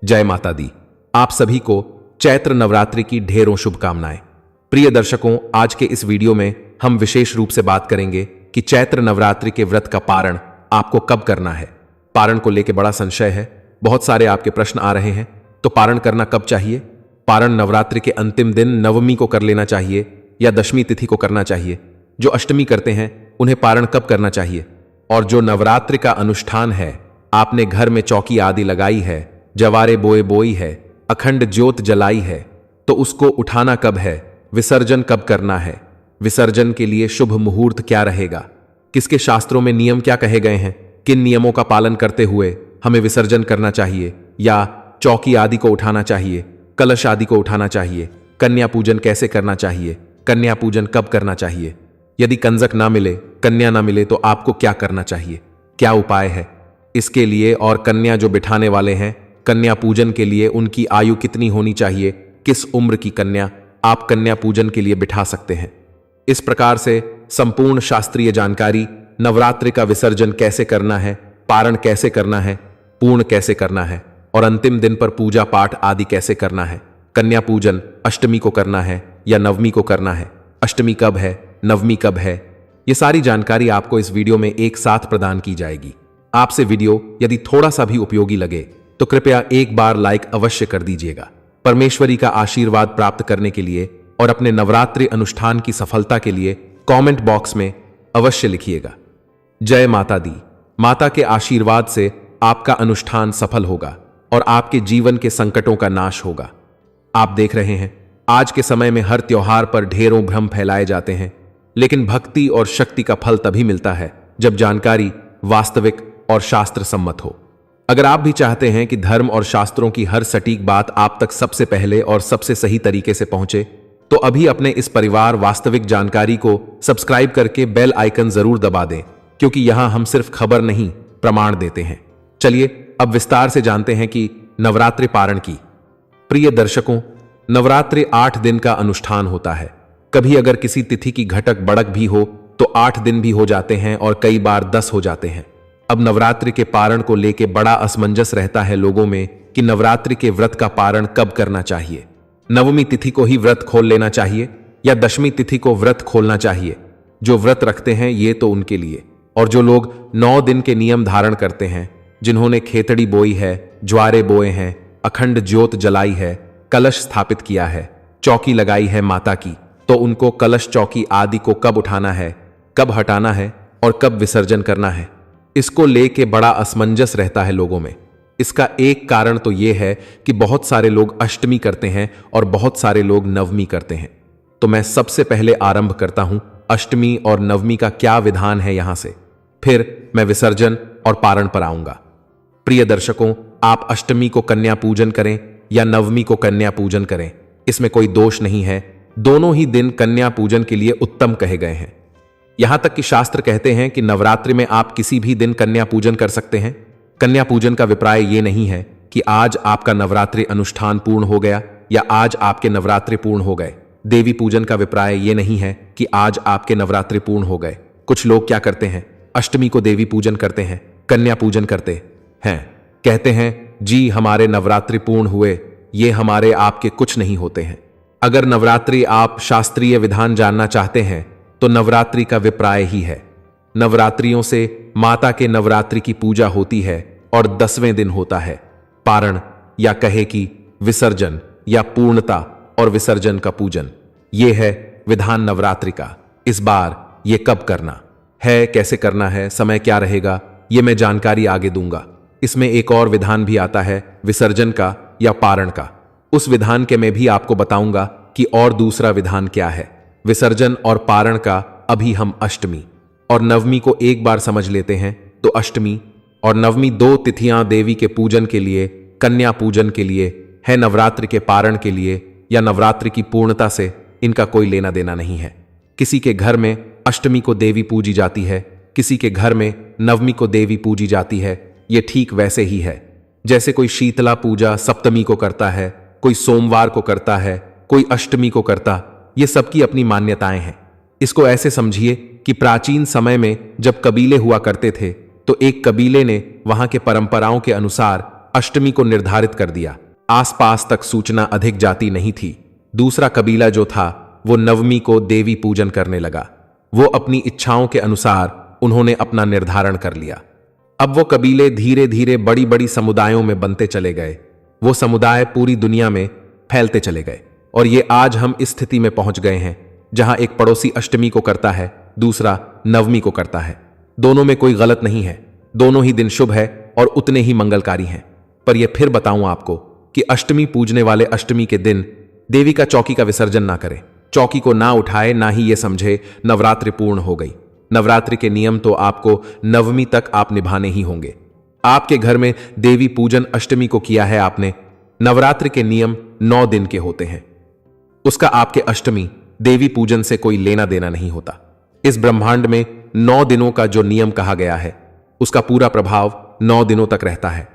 जय माता दी। आप सभी को चैत्र नवरात्रि की ढेरों शुभकामनाएं। प्रिय दर्शकों, आज के इस वीडियो में हम विशेष रूप से बात करेंगे कि चैत्र नवरात्रि के व्रत का पारण आपको कब करना है। पारण को लेकर बड़ा संशय है, बहुत सारे आपके प्रश्न आ रहे हैं। तो पारण करना कब चाहिए? पारण नवरात्रि के अंतिम दिन नवमी को कर लेना चाहिए या दशमी तिथि को करना चाहिए? जो अष्टमी करते हैं उन्हें पारण कब करना चाहिए? और जो नवरात्रि का अनुष्ठान है, आपने घर में चौकी आदि लगाई है, जवारे बोए बोई है, अखंड ज्योत जलाई है, तो उसको उठाना कब है? विसर्जन कब करना है? विसर्जन के लिए शुभ मुहूर्त क्या रहेगा? किसके शास्त्रों में नियम क्या कहे गए हैं? किन नियमों का पालन करते हुए हमें विसर्जन करना चाहिए या चौकी आदि को उठाना चाहिए, कलश आदि को उठाना चाहिए? कन्या पूजन कैसे करना चाहिए? कन्या पूजन कब करना चाहिए? यदि कंजक ना मिले, कन्या ना मिले, तो आपको क्या करना चाहिए? क्या उपाय है इसके लिए? और कन्या जो बिठाने वाले हैं, कन्या पूजन के लिए उनकी आयु कितनी होनी चाहिए? किस उम्र की कन्या आप कन्या पूजन के लिए बिठा सकते हैं? इस प्रकार से संपूर्ण शास्त्रीय जानकारी, नवरात्रि का विसर्जन कैसे करना है, पारण कैसे करना है, पूर्ण कैसे करना है और अंतिम दिन पर पूजा पाठ आदि कैसे करना है। कन्या पूजन अष्टमी को करना है या नवमी को करना है? अष्टमी कब है, नवमी कब है? ये सारी जानकारी आपको इस वीडियो में एक साथ प्रदान की जाएगी। आपसे वीडियो यदि थोड़ा सा भी उपयोगी लगे तो कृपया एक बार लाइक अवश्य कर दीजिएगा। परमेश्वरी का आशीर्वाद प्राप्त करने के लिए और अपने नवरात्रि अनुष्ठान की सफलता के लिए कमेंट बॉक्स में अवश्य लिखिएगा, जय माता दी। माता के आशीर्वाद से आपका अनुष्ठान सफल होगा और आपके जीवन के संकटों का नाश होगा। आप देख रहे हैं, आज के समय में हर त्योहार पर ढेरों भ्रम फैलाए जाते हैं, लेकिन भक्ति और शक्ति का फल तभी मिलता है जब जानकारी वास्तविक और शास्त्र सम्मत हो। अगर आप भी चाहते हैं कि धर्म और शास्त्रों की हर सटीक बात आप तक सबसे पहले और सबसे सही तरीके से पहुंचे, तो अभी अपने इस परिवार वास्तविक जानकारी को सब्सक्राइब करके बेल आइकन जरूर दबा दें, क्योंकि यहां हम सिर्फ खबर नहीं, प्रमाण देते हैं। चलिए अब विस्तार से जानते हैं कि नवरात्रि पारण की। प्रिय दर्शकों, नवरात्रि 8 दिन का अनुष्ठान होता है। कभी अगर किसी तिथि की घटक बढ़क भी हो तो 8 दिन भी हो जाते हैं और कई बार 10 हो जाते हैं। अब नवरात्रि के पारण को लेकर बड़ा असमंजस रहता है लोगों में कि नवरात्रि के व्रत का पारण कब करना चाहिए। नवमी तिथि को ही व्रत खोल लेना चाहिए या दशमी तिथि को व्रत खोलना चाहिए? जो व्रत रखते हैं ये तो उनके लिए, और जो लोग 9 दिन के नियम धारण करते हैं, जिन्होंने खेतड़ी बोई है, ज्वारे बोए हैं, अखंड ज्योत जलाई है, कलश स्थापित किया है, चौकी लगाई है माता की, तो उनको कलश चौकी आदि को कब उठाना है, कब हटाना है और कब विसर्जन करना है, इसको लेके बड़ा असमंजस रहता है लोगों में। इसका एक कारण तो यह है कि बहुत सारे लोग अष्टमी करते हैं और बहुत सारे लोग नवमी करते हैं। तो मैं सबसे पहले आरंभ करता हूं अष्टमी और नवमी का क्या विधान है यहां से, फिर मैं विसर्जन और पारण पर आऊंगा। प्रिय दर्शकों, आप अष्टमी को कन्या पूजन करें या नवमी को कन्या पूजन करें, इसमें कोई दोष नहीं है। दोनों ही दिन कन्या पूजन के लिए उत्तम कहे गए हैं। यहां तक कि शास्त्र कहते हैं कि नवरात्रि में आप किसी भी दिन कन्या पूजन कर सकते हैं। कन्या पूजन का विप्राय यह नहीं है कि आज आपका नवरात्रि अनुष्ठान पूर्ण हो गया या आज आपके नवरात्रि पूर्ण हो गए। देवी पूजन का विप्राय यह नहीं है कि आज आपके नवरात्रि पूर्ण हो गए। कुछ लोग क्या करते हैं, अष्टमी को देवी पूजन करते हैं, कन्या पूजन करते हैं, कहते हैं जी हमारे नवरात्रि पूर्ण हुए। ये हमारे आपके कुछ नहीं होते हैं। अगर नवरात्रि आप शास्त्रीय विधान जानना चाहते हैं तो नवरात्रि का विप्राय ही है। नवरात्रियों से माता के नवरात्रि की पूजा होती है और 10वें दिन होता है पारण, या कहे कि विसर्जन या पूर्णता और विसर्जन का पूजन। यह है विधान नवरात्रि का। इस बार यह कब करना है, कैसे करना है, समय क्या रहेगा, यह मैं जानकारी आगे दूंगा। इसमें एक और विधान भी आता है विसर्जन का या पारण का। उस विधान के मैं भी आपको बताऊंगा कि और दूसरा विधान क्या है। विसर्जन और पारण का अभी हम अष्टमी और नवमी को एक बार समझ लेते हैं। तो अष्टमी और नवमी 2 तिथियां देवी के पूजन के लिए, कन्या पूजन के लिए है। नवरात्रि के पारण के लिए या नवरात्रि की पूर्णता से इनका कोई लेना देना नहीं है। किसी के घर में अष्टमी को देवी पूजी जाती है, किसी के घर में नवमी को देवी पूजी जाती है। ये ठीक वैसे ही है जैसे कोई शीतला पूजा सप्तमी को करता है, कोई सोमवार को करता है, कोई अष्टमी को करता। ये सबकी अपनी मान्यताएं हैं। इसको ऐसे समझिए कि प्राचीन समय में जब कबीले हुआ करते थे तो एक कबीले ने वहां के परंपराओं के अनुसार अष्टमी को निर्धारित कर दिया। आसपास तक सूचना अधिक जाती नहीं थी। दूसरा कबीला जो था वो नवमी को देवी पूजन करने लगा। वो अपनी इच्छाओं के अनुसार उन्होंने अपना निर्धारण कर लिया। अब वो कबीले धीरे धीरे बड़ी बड़ी समुदायों में बनते चले गए। वो समुदाय पूरी दुनिया में फैलते चले गए और ये आज हम इस स्थिति में पहुंच गए हैं जहां एक पड़ोसी अष्टमी को करता है, दूसरा नवमी को करता है। दोनों में कोई गलत नहीं है, दोनों ही दिन शुभ है और उतने ही मंगलकारी हैं। पर यह फिर बताऊं आपको कि अष्टमी पूजने वाले अष्टमी के दिन देवी का चौकी का विसर्जन ना करें, चौकी को ना उठाए, ना ही ये समझे नवरात्रि पूर्ण हो गई। नवरात्रि के नियम तो आपको नवमी तक आप निभाने ही होंगे। आपके घर में देवी पूजन अष्टमी को किया है आपने, नवरात्रि के नियम 9 दिन के होते हैं। उसका आपके अष्टमी देवी पूजन से कोई लेना देना नहीं होता। इस ब्रह्मांड में 9 दिनों का जो नियम कहा गया है उसका पूरा प्रभाव 9 दिनों तक रहता है।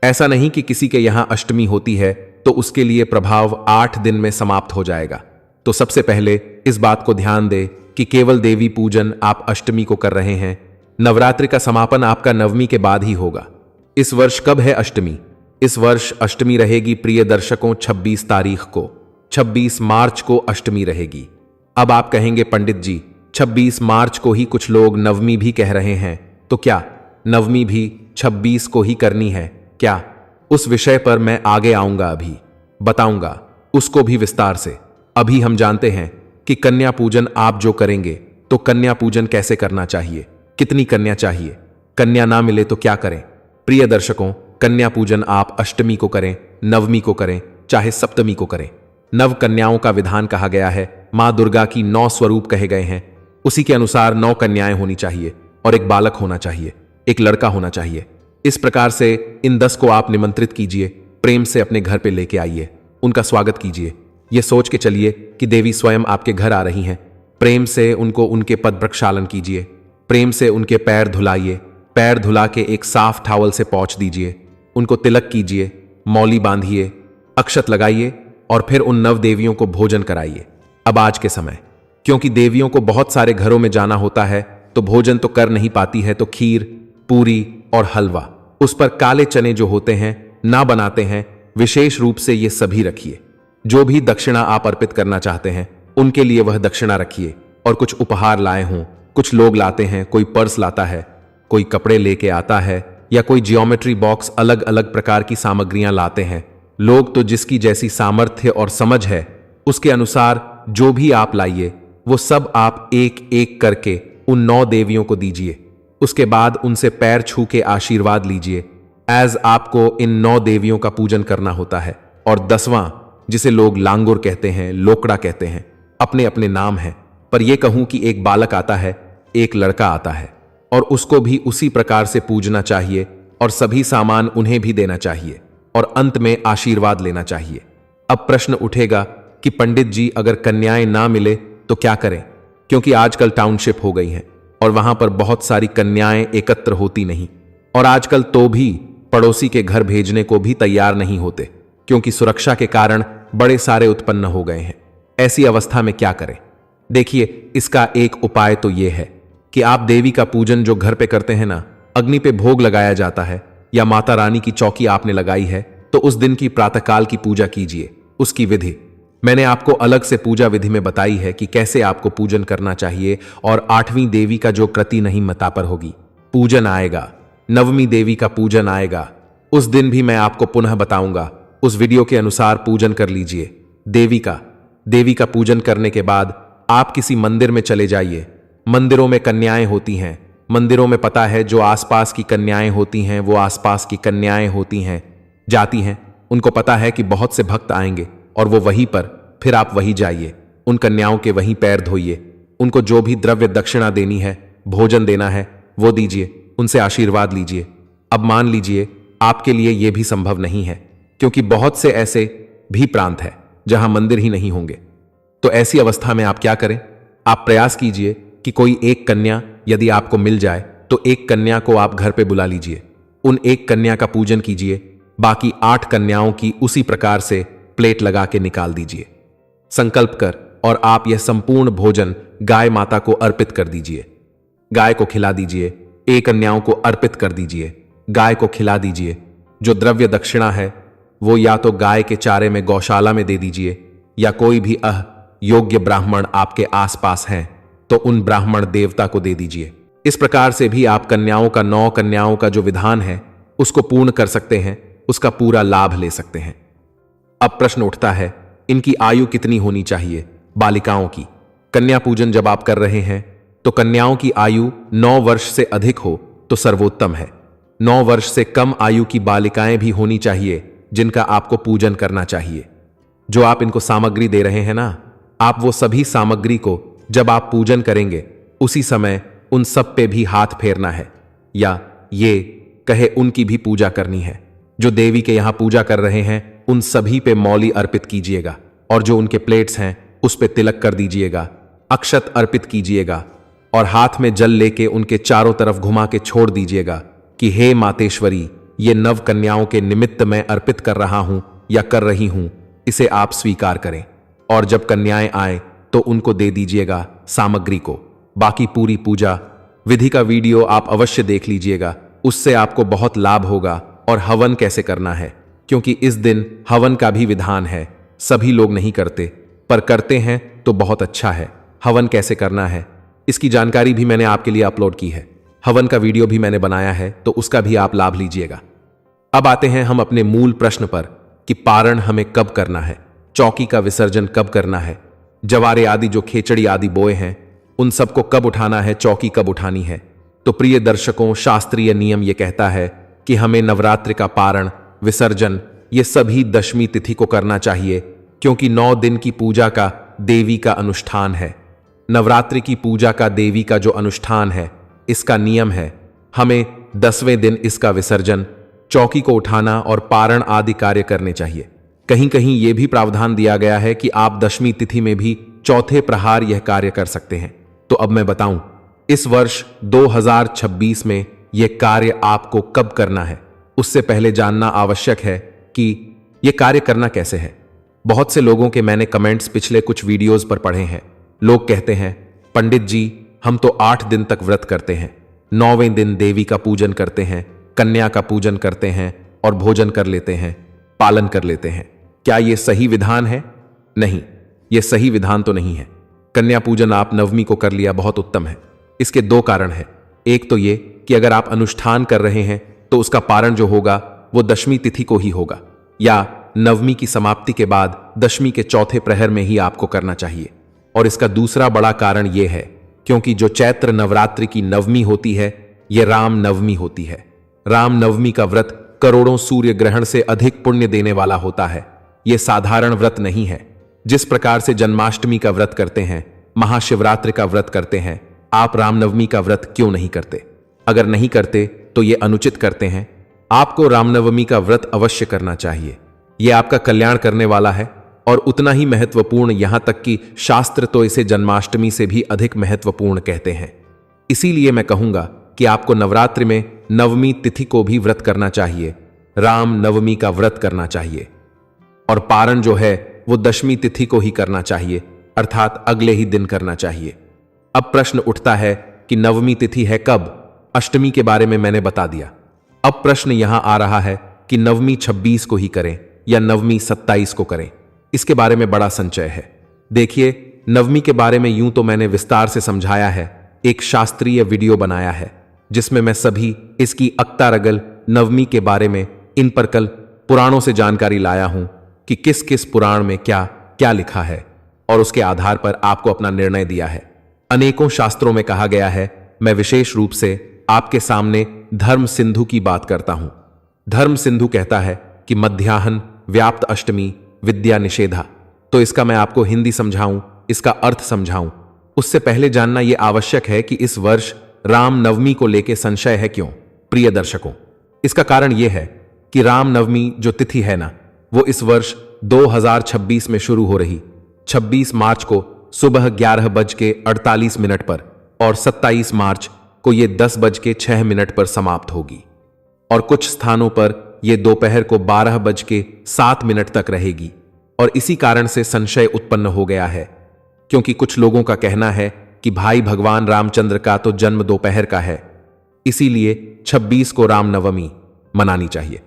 ऐसा नहीं कि किसी के यहां अष्टमी होती है तो उसके लिए प्रभाव 8 दिन में समाप्त हो जाएगा। तो सबसे पहले इस बात को ध्यान दे कि केवल देवी पूजन आप अष्टमी को कर रहे हैं। नवरात्रि का समापन आपका नवमी के बाद ही होगा। इस वर्ष कब है अष्टमी? इस वर्ष अष्टमी रहेगी प्रिय दर्शकों 26 तारीख को। 26 मार्च को अष्टमी रहेगी। अब आप कहेंगे पंडित जी 26 मार्च को ही कुछ लोग नवमी भी कह रहे हैं, तो क्या नवमी भी 26 को ही करनी है क्या? उस विषय पर मैं आगे आऊंगा, अभी बताऊंगा उसको भी विस्तार से। अभी हम जानते हैं कि कन्या पूजन आप जो करेंगे तो कन्या पूजन कैसे करना चाहिए, कितनी कन्या चाहिए, कन्या ना मिले तो क्या करें। प्रिय दर्शकों, कन्या पूजन आप अष्टमी को करें, नवमी को करें, चाहे सप्तमी को करें। नव कन्याओं का विधान कहा गया है। मां दुर्गा की 9 स्वरूप कहे गए हैं। उसी के अनुसार 9 कन्याएं होनी चाहिए और एक बालक होना चाहिए, एक लड़का होना चाहिए। इस प्रकार से इन 10 को आप निमंत्रित कीजिए, प्रेम से अपने घर पे लेके आइए, उनका स्वागत कीजिए। यह सोच के चलिए कि देवी स्वयं आपके घर आ रही हैं। प्रेम से उनको उनके पद प्रक्षालन कीजिए, प्रेम से उनके पैर धुलाइए, पैर धुला के एक साफ टावल से पोंछ दीजिए, उनको तिलक कीजिए, मौली बांधिए, अक्षत लगाइए और फिर उन नव देवियों को भोजन कराइए। अब आज के समय क्योंकि देवियों को बहुत सारे घरों में जाना होता है तो भोजन तो कर नहीं पाती है, तो खीर, पूरी और हलवा, उस पर काले चने जो होते हैं ना बनाते हैं, विशेष रूप से ये सभी रखिए। जो भी दक्षिणा आप अर्पित करना चाहते हैं उनके लिए वह दक्षिणा रखिए और कुछ उपहार लाए हों। कुछ लोग लाते हैं, कोई पर्स लाता है, कोई कपड़े लेके आता है या कोई जियोमेट्री बॉक्स, अलग अलग प्रकार की सामग्रियां लाते हैं। लोग तो जिसकी जैसी सामर्थ्य और समझ है उसके अनुसार जो भी आप लाइए वो सब आप एक एक करके उन 9 देवियों को दीजिए। उसके बाद उनसे पैर छू के आशीर्वाद लीजिए। एज आपको इन 9 देवियों का पूजन करना होता है। और 10वां, जिसे लोग लांगुर कहते हैं, लोकड़ा कहते हैं, अपने अपने नाम हैं, पर यह कहूं कि एक बालक आता है, एक लड़का आता है और उसको भी उसी प्रकार से पूजना चाहिए और सभी सामान उन्हें भी देना चाहिए और अंत में आशीर्वाद लेना चाहिए। अब प्रश्न उठेगा कि पंडित जी अगर कन्याएं ना मिले तो क्या करें? क्योंकि आजकल टाउनशिप हो गई हैं और वहां पर बहुत सारी कन्याएं एकत्र होती नहीं, और आजकल तो भी पड़ोसी के घर भेजने को भी तैयार नहीं होते क्योंकि सुरक्षा के कारण बड़े सारे उत्पन्न हो गए हैं। ऐसी अवस्था में क्या करें? देखिए, इसका एक उपाय तो यह है कि आप देवी का पूजन जो घर पे करते हैं ना, अग्नि पे भोग लगाया जाता है या माता रानी की चौकी आपने लगाई है तो उस दिन की प्रातःकाल की पूजा कीजिए। उसकी विधि मैंने आपको अलग से पूजा विधि में बताई है कि कैसे आपको पूजन करना चाहिए। और 8वीं देवी का जो कृति नहीं मता पर होगी, पूजन आएगा, 9वीं देवी का पूजन आएगा, उस दिन भी मैं आपको पुनः बताऊंगा। उस वीडियो के अनुसार पूजन कर लीजिए देवी का पूजन करने के बाद आप किसी मंदिर में चले जाइए। मंदिरों में कन्याएं होती हैं, मंदिरों में पता है जो आसपास की कन्याएं होती हैं वो आसपास की कन्याएं होती हैं, जाती हैं। उनको पता है कि बहुत से भक्त आएंगे और वो वहीं पर, फिर आप वहीं जाइए, उन कन्याओं के वहीं पैर धोइए, उनको जो भी द्रव्य दक्षिणा देनी है, भोजन देना है वो दीजिए, उनसे आशीर्वाद लीजिए। अब मान लीजिए आपके लिए यह भी संभव नहीं है क्योंकि बहुत से ऐसे भी प्रांत है जहां मंदिर ही नहीं होंगे। तो ऐसी अवस्था में आप क्या करें? आप प्रयास कीजिए कि कोई एक कन्या यदि आपको मिल जाए तो एक कन्या को आप घर पे बुला लीजिए, उन एक कन्या का पूजन कीजिए, बाकी 8 कन्याओं की उसी प्रकार से प्लेट लगा के निकाल दीजिए। संकल्प कर और आप यह संपूर्ण भोजन गाय माता को अर्पित कर दीजिए। गाय को खिला दीजिए, 1 कन्याओं को अर्पित कर दीजिए, गाय को खिला दीजिए। जो द्रव्य दक्षिणा है वो या तो गाय के चारे में गौशाला में दे दीजिए, या कोई भी योग्य ब्राह्मण आपके आसपास हैं तो उन ब्राह्मण देवता को दे दीजिए। इस प्रकार से भी आप कन्याओं का 9 कन्याओं का जो विधान है उसको पूर्ण कर सकते हैं, उसका पूरा लाभ ले सकते हैं। अब प्रश्न उठता है, इनकी आयु कितनी होनी चाहिए? बालिकाओं की कन्या पूजन जब आप कर रहे हैं तो कन्याओं की आयु 9 वर्ष से अधिक हो तो सर्वोत्तम है। 9 वर्ष से कम आयु की बालिकाएं भी होनी चाहिए जिनका आपको पूजन करना चाहिए। जो आप इनको सामग्री दे रहे हैं ना, आप वो सभी सामग्री को जब आप पूजन करेंगे उसी समय उन सब पे भी हाथ फेरना है, या ये कहे उनकी भी पूजा करनी है। जो देवी के यहां पूजा कर रहे हैं उन सभी पे मौली अर्पित कीजिएगा, और जो उनके प्लेट्स हैं उस पे तिलक कर दीजिएगा, अक्षत अर्पित कीजिएगा और हाथ में जल लेके उनके चारों तरफ घुमा के छोड़ दीजिएगा कि हे मातेश्वरी, ये नव कन्याओं के निमित्त मैं अर्पित कर रहा हूं या कर रही हूं, इसे आप स्वीकार करें। और जब कन्याएं आए तो उनको दे दीजिएगा सामग्री को। बाकी पूरी पूजा विधि का वीडियो आप अवश्य देख लीजिएगा, उससे आपको बहुत लाभ होगा। और हवन कैसे करना है, क्योंकि इस दिन हवन का भी विधान है। सभी लोग नहीं करते, पर करते हैं तो बहुत अच्छा है। हवन कैसे करना है इसकी जानकारी भी मैंने आपके लिए अपलोड की है। हवन का वीडियो भी मैंने बनाया है, तो उसका भी आप लाभ लीजिएगा। अब आते हैं हम अपने मूल प्रश्न पर कि पारण हमें कब करना है, चौकी का विसर्जन कब करना है, जवारे आदि जो खेचड़ी आदि बोए हैं उन सबको कब उठाना है, चौकी कब उठानी है। तो प्रिय दर्शकों, शास्त्रीय नियम यह कहता है कि हमें नवरात्रि का पारण, विसर्जन ये सभी दशमी तिथि को करना चाहिए, क्योंकि 9 दिन की पूजा का देवी का अनुष्ठान है। नवरात्रि की पूजा का देवी का जो अनुष्ठान है, इसका नियम है हमें 10वें दिन इसका विसर्जन, चौकी को उठाना और पारण आदि कार्य करने चाहिए। कहीं कहीं यह भी प्रावधान दिया गया है कि आप दशमी तिथि में भी चौथे प्रहार यह कार्य कर सकते हैं। तो अब मैं बताऊं, इस वर्ष 2026 में यह कार्य आपको कब करना है, उससे पहले जानना आवश्यक है कि यह कार्य करना कैसे है। बहुत से लोगों के मैंने कमेंट्स पिछले कुछ वीडियोस पर पढ़े हैं। लोग कहते हैं, पंडित जी हम तो 8 दिन तक व्रत करते हैं, 9वें दिन देवी का पूजन करते हैं, कन्या का पूजन करते हैं और भोजन कर लेते हैं, पालन कर लेते हैं। क्या यह सही विधान है? नहीं, यह सही विधान तो नहीं है। कन्या पूजन आप नवमी को कर लिया, बहुत उत्तम है। इसके 2 कारण हैं। एक तो ये कि अगर आप अनुष्ठान कर रहे हैं तो उसका पारण जो होगा वो दशमी तिथि को ही होगा, या नवमी की समाप्ति के बाद दशमी के चौथे प्रहर में ही आपको करना चाहिए। और इसका दूसरा बड़ा कारण यह है क्योंकि जो चैत्र नवरात्रि की नवमी होती है यह राम नवमी होती है। राम नवमी का व्रत करोड़ों सूर्य ग्रहण से अधिक पुण्य देने वाला होता है। यह साधारण व्रत नहीं है। जिस प्रकार से जन्माष्टमी का व्रत करते हैं, महाशिवरात्रि का व्रत करते हैं, आप रामनवमी का व्रत क्यों नहीं करते? अगर नहीं करते तो यह अनुचित करते हैं। आपको रामनवमी का व्रत अवश्य करना चाहिए। यह आपका कल्याण करने वाला है और उतना ही महत्वपूर्ण, यहां तक कि शास्त्र तो इसे जन्माष्टमी से भी अधिक महत्वपूर्ण कहते हैं। इसीलिए मैं कहूंगा कि आपको नवरात्रि में नवमी तिथि को भी व्रत करना चाहिए, राम नवमी का व्रत करना चाहिए, और पारण जो है वो दशमी तिथि को ही करना चाहिए, अर्थात अगले ही दिन करना चाहिए। अब प्रश्न उठता है कि नवमी तिथि है कब? अष्टमी के बारे में मैंने बता दिया। अब प्रश्न यहां आ रहा है कि नवमी 26 को ही करें या नवमी 27 को करें। इसके बारे में बड़ा संशय है। देखिए, नवमी के बारे में यूं तो मैंने विस्तार से समझाया है, एक शास्त्रीय वीडियो बनाया है जिसमें मैं सभी इसकी अक्तारगल नवमी के बारे में इन पर कल पुराणों से जानकारी लाया हूं कि किस किस पुराण में क्या क्या लिखा है, और उसके आधार पर आपको अपना निर्णय दिया है। अनेकों शास्त्रों में कहा गया है। मैं विशेष रूप से आपके सामने धर्म सिंधु की बात करता हूं। धर्म सिंधु कहता है कि मध्याह्न व्याप्त अष्टमी विद्या निषेधा। तो इसका मैं आपको हिंदी समझाऊं, इसका अर्थ समझाऊं, उससे पहले जानना यह आवश्यक है कि इस वर्ष राम नवमी को लेकर संशय है क्यों? प्रिय दर्शकों, इसका कारण यह है कि राम नवमी जो तिथि है ना, वो इस वर्ष 2026 में शुरू हो रही 26 मार्च को सुबह 11:48 पर और 27 मार्च को ये 10:06 पर समाप्त होगी, और कुछ स्थानों पर यह दोपहर को 12:07 तक रहेगी। और इसी कारण से संशय उत्पन्न हो गया है, क्योंकि कुछ लोगों का कहना है कि भाई भगवान रामचंद्र का तो जन्म दोपहर का है, इसीलिए 26 को रामनवमी मनानी चाहिए।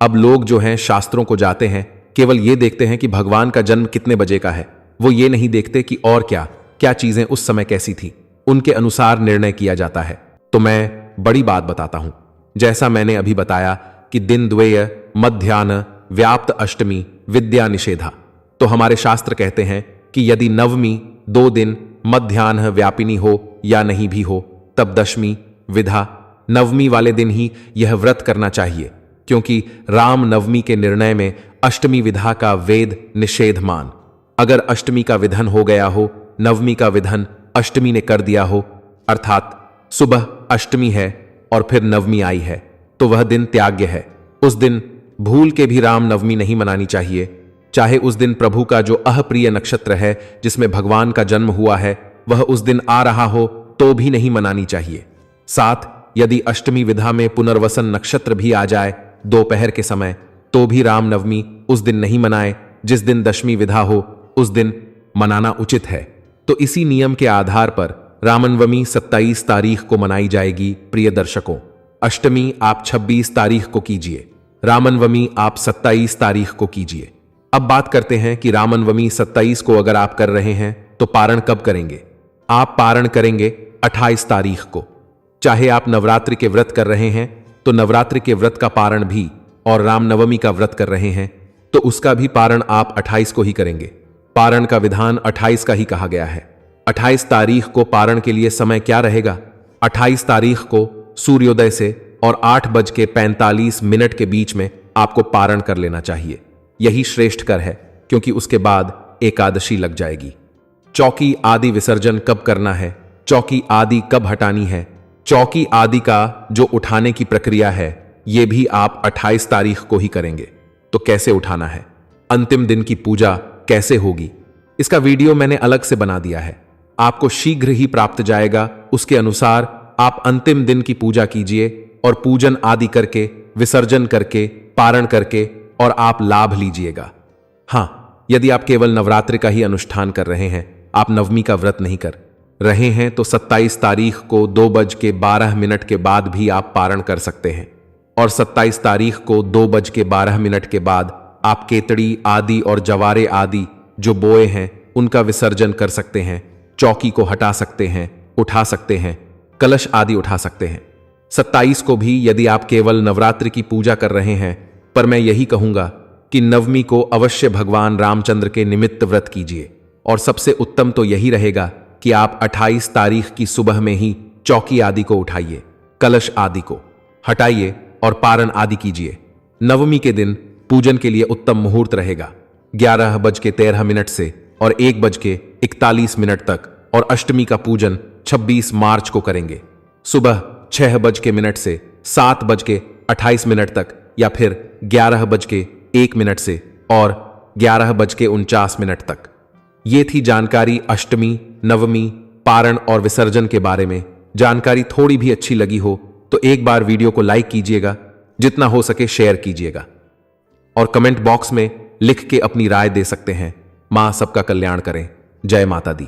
अब लोग जो हैं शास्त्रों को जाते हैं, केवल ये देखते हैं कि भगवान का जन्म कितने बजे का है। वो ये नहीं देखते कि और क्या क्या चीजें उस समय कैसी थी, उनके अनुसार निर्णय किया जाता है। तो मैं बड़ी बात बताता हूं, जैसा मैंने अभी बताया कि दिन द्वय मध्याह्न व्याप्त अष्टमी विद्या निषेधा। तो हमारे शास्त्र कहते हैं कि यदि नवमी 2 दिन मध्याह्न व्यापिनी हो या नहीं भी हो, तब दशमी विधा नवमी वाले दिन ही यह व्रत करना चाहिए, क्योंकि राम नवमी के निर्णय में अष्टमी विधा का वेद निषेध मान। अगर अष्टमी का विधन हो गया हो, नवमी का विधन अष्टमी ने कर दिया हो, अर्थात सुबह अष्टमी है और फिर नवमी आई है, तो वह दिन त्याग्य है। उस दिन भूल के भी राम नवमी नहीं मनानी चाहिए। चाहे उस दिन प्रभु का जो अप्रिय नक्षत्र है जिसमें भगवान का जन्म हुआ है वह उस दिन आ रहा हो तो भी नहीं मनानी चाहिए। साथ यदि अष्टमी विधा में पुनर्वसन नक्षत्र भी आ जाए दोपहर के समय, तो भी रामनवमी उस दिन नहीं मनाए। जिस दिन दशमी विधा हो उस दिन मनाना उचित है। तो इसी नियम के आधार पर रामनवमी 27 तारीख को मनाई जाएगी। प्रिय दर्शकों, अष्टमी आप 26 तारीख को कीजिए, रामनवमी आप 27 तारीख को कीजिए। अब बात करते हैं कि रामनवमी 27 को अगर आप कर रहे हैं तो पारण कब करेंगे। आप पारण करेंगे 28 तारीख को। चाहे आप नवरात्रि के व्रत कर रहे हैं तो नवरात्रि के व्रत का पारण भी, और रामनवमी का व्रत कर रहे हैं तो उसका भी पारण आप 28 को ही करेंगे। पारण का विधान 28 का ही कहा गया है। 28 तारीख को पारण के लिए समय क्या रहेगा? 28 तारीख को सूर्योदय से और 8:45 के बीच में आपको पारण कर लेना चाहिए। यही श्रेष्ठ कर है, क्योंकि उसके बाद एकादशी लग जाएगी। चौकी आदि विसर्जन कब करना है, चौकी आदि कब हटानी है, चौकी आदि का जो उठाने की प्रक्रिया है यह भी आप 28 तारीख को ही करेंगे। तो कैसे उठाना है, अंतिम दिन की पूजा कैसे होगी, इसका वीडियो मैंने अलग से बना दिया है, आपको शीघ्र ही प्राप्त जाएगा। उसके अनुसार आप अंतिम दिन की पूजा कीजिए और पूजन आदि करके, विसर्जन करके, पारण करके और आप लाभ लीजिएगा। हां, यदि आप केवल नवरात्रि का ही अनुष्ठान कर रहे हैं, आप नवमी का व्रत नहीं कर रहे हैं, तो 27 तारीख को 2:12 के बाद भी आप पारण कर सकते हैं। और 27 तारीख को 2:12 के बाद आप केतड़ी आदि और जवारे आदि जो बोए हैं उनका विसर्जन कर सकते हैं। चौकी को हटा सकते हैं, उठा सकते हैं, कलश आदि उठा सकते हैं। 27 को भी यदि आप केवल नवरात्रि की पूजा कर रहे हैं, पर मैं यही कहूंगा कि नवमी को अवश्य भगवान रामचंद्र के निमित्त व्रत कीजिए। और सबसे उत्तम तो यही रहेगा कि आप 28 तारीख की सुबह में ही चौकी आदि को उठाइए, कलश आदि को हटाइए और पारण आदि कीजिए। नवमी के दिन पूजन के लिए उत्तम मुहूर्त रहेगा 11:13 से और 1:41 तक, और अष्टमी का पूजन 26 मार्च को करेंगे सुबह 6:00 से 7:28 तक, या फिर 11:01 से और 11:49 तक। ये थी जानकारी अष्टमी, नवमी, पारण और विसर्जन के बारे में। जानकारी थोड़ी भी अच्छी लगी हो तो एक बार वीडियो को लाइक कीजिएगा, जितना हो सके शेयर कीजिएगा, और कमेंट बॉक्स में लिख के अपनी राय दे सकते हैं। मां सबका कल्याण करें। जय माता दी।